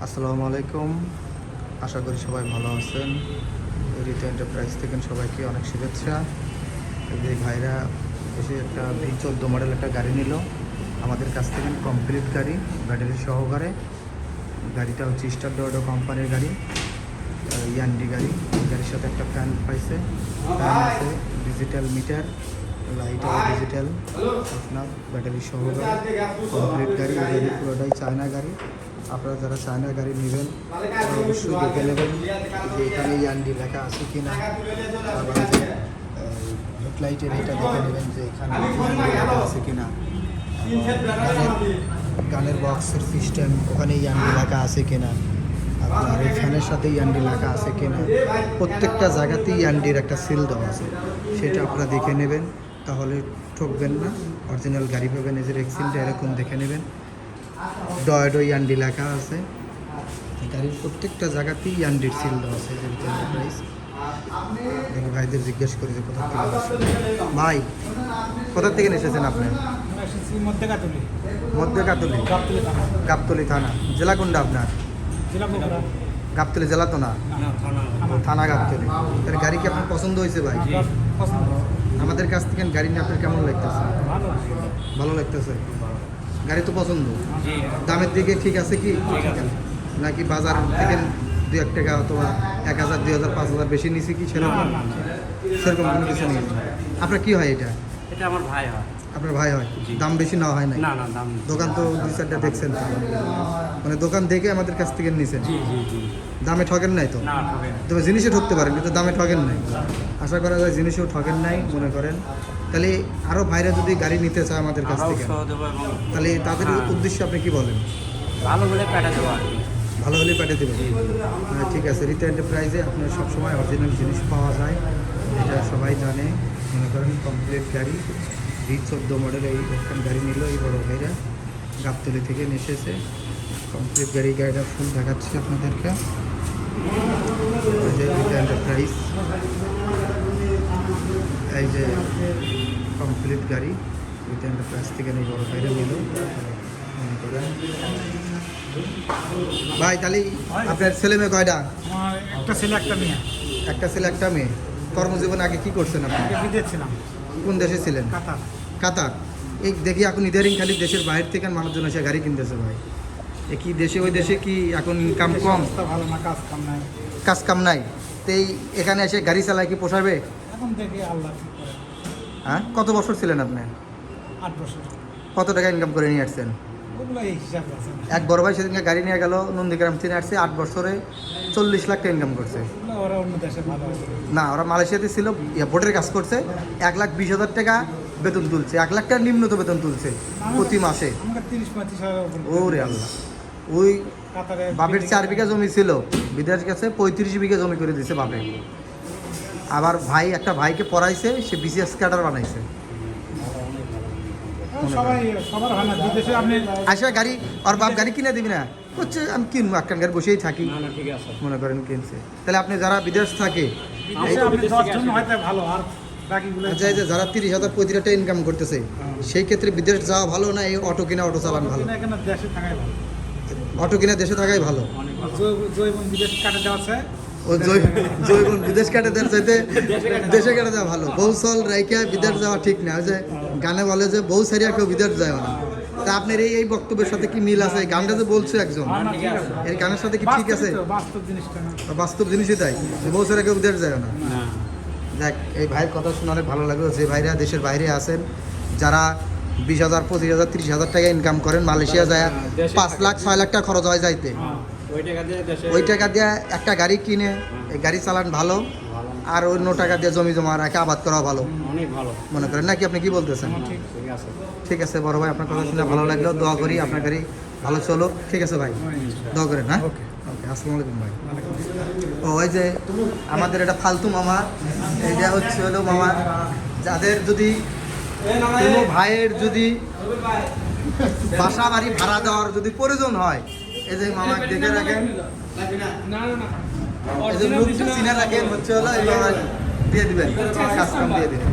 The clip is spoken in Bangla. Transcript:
আসসালামু আলাইকুম, আশা করি সবাই ভালো আছেন। রিতা এন্টারপ্রাইজ থেকে সবাইকে অনেক শুভেচ্ছা। এই ভাইরা এসে একটা V14 মডেল একটা গাড়ি নিল আমাদের কাছ থেকে, কমপ্লিট গাড়ি, ব্যাটারি সহকারে। গাড়িটা হচ্ছে স্টারডো কোম্পানির গাড়ি, ইয়ান্ডি গাড়ি। এই গাড়ির সাথে একটা ফ্যান পাইছে, ফ্যান আছে, ডিজিটাল মিটার, লাইট ডিজিটাল, আপনার ব্যাটারি সহকারে কমপ্লিট গাড়ি। এই গাড়ি পুরোটাই চায়না গাড়ি। আপনারা যারা চায়না গাড়ি নেবেন তারা অবশ্যই দেখে নেবেন যে এখানে ইয়ান্ডি লেখা আছে কি না। হেডলাইটের এটা দেখে নেবেন যে এখানে লেখা আছে কি না। গানের বক্সের সিস্টেম ওখানে ইয়ান্ডি লেখা আছে কি না। আপনার এই ফ্যানের সাথে ইয়ান্ডি লেখা আছে কি না। প্রত্যেকটা জায়গাতেই ইয়ান্ডির একটা সিল দেওয়া আছে, সেটা আপনারা দেখে নেবেন, তাহলে ঠকবেন না। অরিজিনাল গাড়ি পাবেন। এই যে রেক্সিনটা এরকম দেখে নেবেন, ডয়েডো ইয়ান্ডি লেখা আছে। গাড়ির প্রত্যেকটা জায়গাতেই ইয়ান্ডির সিল দেওয়া আছে। এন্টারপ্রাইজ দেখি ভাইদের জিজ্ঞেস করি যে কোথা থেকে আসছেন। ভাই কোথা থেকে এসেছেন আপনি? মধ্যে কাতলি, গাবতলি থানা। জেলা কোনটা আপনার? গাবতলি জেলা তো না, থানা গাবতলি। তার গাড়ি কি আপনার পছন্দ হয়েছে ভাই? আমাদের কাছ থেকে গাড়ি নিয়ে আপনার কেমন লাগতেছে? ভালো লাগতেছে। গাড়ি তো পছন্দ। দামের দিকে ঠিক আছে কি, নাকি বাজার থেকে 2-1 টাকা অথবা 1000, 2000, 5000 বেশি নিছি কি সেরকম কোনো কিছু নেই? আপনার কি হয় এটা? এটা আমার ভাই হয়। আপনার ভাই হয়? দাম বেশি নেওয়া হয় না? না না, দাম দোকান তো 2-4টা দেখছেন তো, মানে দোকান দেখে আমাদের কাছ থেকে নিছেন। জি জি জি। দামে ঠকেন নাই তো? না, ঠকে না। তবে জিনিসে ঠকতে পারেন কিন্তু দামে ঠকেন নাই। আশা করা যায় জিনিসেও ঠকেন নাই মনে করেন। তাহলে আরও ভাইরা যদি গাড়ি নিতে চায় আমাদের কাছ থেকে, তাহলে তাদের উদ্দেশ্যে আপনি কি বলেন? ভালো বলে পেটা দেবো আর কি। ভালো হলে পাঠিয়ে দেবেন। হ্যাঁ ঠিক আছে। রিতা এন্টারপ্রাইজে আপনার সবসময় অরিজিনাল জিনিস পাওয়া যায়, এটা সবাই জানে। মনে করেন কমপ্লিট গাড়ি, V14 মডেল এই একটা গাড়ি নিল এই বড় ভাইরা, গাবতলি থেকে এসেছে। কমপ্লিট গাড়ি, গাড়িটা ফুল দেখাচ্ছি আপনাদেরকে। এই যে রিতা এন্টারপ্রাইজ, এই যে কমপ্লিট গাড়ি রিতা এন্টারপ্রাইজ থেকে এই বড় ভাইরা নিল। মনে করেন ভাই, তাহলে আপনার ছেলে মেয়ে কয়টা? একটা ছেলে একটা মেয়ে। একটা ছেলে একটা মেয়ে। কর্মজীবন আগে কি করছেন আপনি? বিদেশ ছিলাম। কোন দেশে ছিলেন? কাতার। কাতার। এই দেখি এখন ইদারিং খালি দেশের বাইরে থেকে মানুষজন এসে গাড়ি কিনতেছে ভাই। এ কি দেশে ওই দেশে কি এখন ইনকাম কম? ভালো না, কাজ কাম নাই। কাজ কাম নাই, তো এই এখানে এসে গাড়ি চালায় কি পোষাবে? এখন দেখি আল্লাহ ঠিক করে। হ্যাঁ, কত বছর ছিলেন আপনি? 8 বছর। কত টাকা ইনকাম করে নিয়ে আসছেন? ওগুলো এই হিসাব আছে। এক বড় ভাই সেদিনকে গাড়ি নিয়ে গেল নন্দীগ্রাম থেকে আসছে, 8 বছরে 40 লাখ টাকা ইনকাম করছে। ওগুলো ওরা অন্য দেশে ভালো আছে। না, ওরা মালয়েশিয়াতে ছিল, বোর্ডের কাজ করছে, 1,20,000 টাকা বেতন তুলছে। 1 লাখ টাকা নিম্নত বেতন তুলছে প্রতি মাসে। আমাকে 30-35 হাজার। ওরে আল্লাহ। ওই কাতারে বাপের 4 বিঘা জমি ছিল, বিদেশ গেছে 35 বিঘা জমি করে দিয়েছে বাপে। আবার ভাই একটা ভাইকে পড়াইছে, সে BCS ক্যাডার বানাইছে। সবাই সবার হয় না বিদেশে। আপনি আসলে গাড়ি আর বাপ গাড়ি কিনে দিবি না, হচ্ছে আমি কিনবো, একটা গাড়ি বসেই থাকি। না না, ঠিক আছে। মনে করেন কিনছে। তাহলে আপনি যারা বিদেশ থাকে, বিদেশে আপনি 10 জন হয়তো ভালো, আর বাকিগুলো আচ্ছা এই যে যারা 30,000 35,000 টাকা ইনকাম করতেছে, সেই ক্ষেত্রে বিদেশ যাওয়া ভালো না এই অটো কিনা, অটো চালান ভালো? এখানে দেশে থাকাই ভালো। অটো কিনা দেশে থাকাই ভালো। অনেক ভালো। জৈবন বিদেশ কাটে দেওয়া আছে। ও জৈবন বিদেশ কাটে দেওয়ার চাইতে দেশে কাটে যাওয়া ভালো। বউ চল রাইকা বিদেশ যাওয়া ঠিক না। ওই যে গানে বলে যে বউ সারিয়া কেউ বিদেশ যায় না। তা আপনার এই বক্তব্যের সাথে কি মিল আছে? গানটা যে বলছে একজন, এই গানের সাথে কি ঠিক আছে? বাস্তব জিনিসটা না। বাস্তব জিনিসই তাই, যে বউ সারিয়া কেউ বিদেশ যায় না। না। দেখ, এই ভাইয়ের কথা শুনে অনেক ভালো লাগলো। যে ভাইরা দেশের বাইরে আছেন, যারা 20,000, 25,000, 30,000 টাকা ইনকাম করেন, মালয়েশিয়া যায় 5 লাখ 6 লাখ টাকা খরচ হয় যাইতে। ওই টাকা দিয়ে একটা গাড়ি কিনে এই গাড়ি চালান ভালো, আর অন্য টাকা দিয়ে জমি জমা রাখে আবাদ করা ভালো অনেক ভালো। মনে করেন নাকি? আপনি কি বলতেছেন? ঠিক আছে। ঠিক আছে বড় ভাই, আপনার কথা শুনে ভালো লাগলো। দোয়া করি আপনার গাড়ি ভালো চলো। ঠিক আছে ভাই, দোয়া করেন। হ্যাঁ, ওকে। আসসালামু আলাইকুম ভাই। ও ওই যে আমাদের এটা ফালতু মামা, এইটা হচ্ছে হলো মামা, যাদের যদি কোনো ভাইয়ের যদি বাসা বাড়ি ভাড়া দেওয়ার যদি প্রয়োজন হয়, এই যে মামা দেখে রাখেন, এই যে লোকটা চিনে রাখেন, হচ্ছে হলো এই মামা দিয়ে দিবেন, কাজ কাম দিয়ে দিবেন।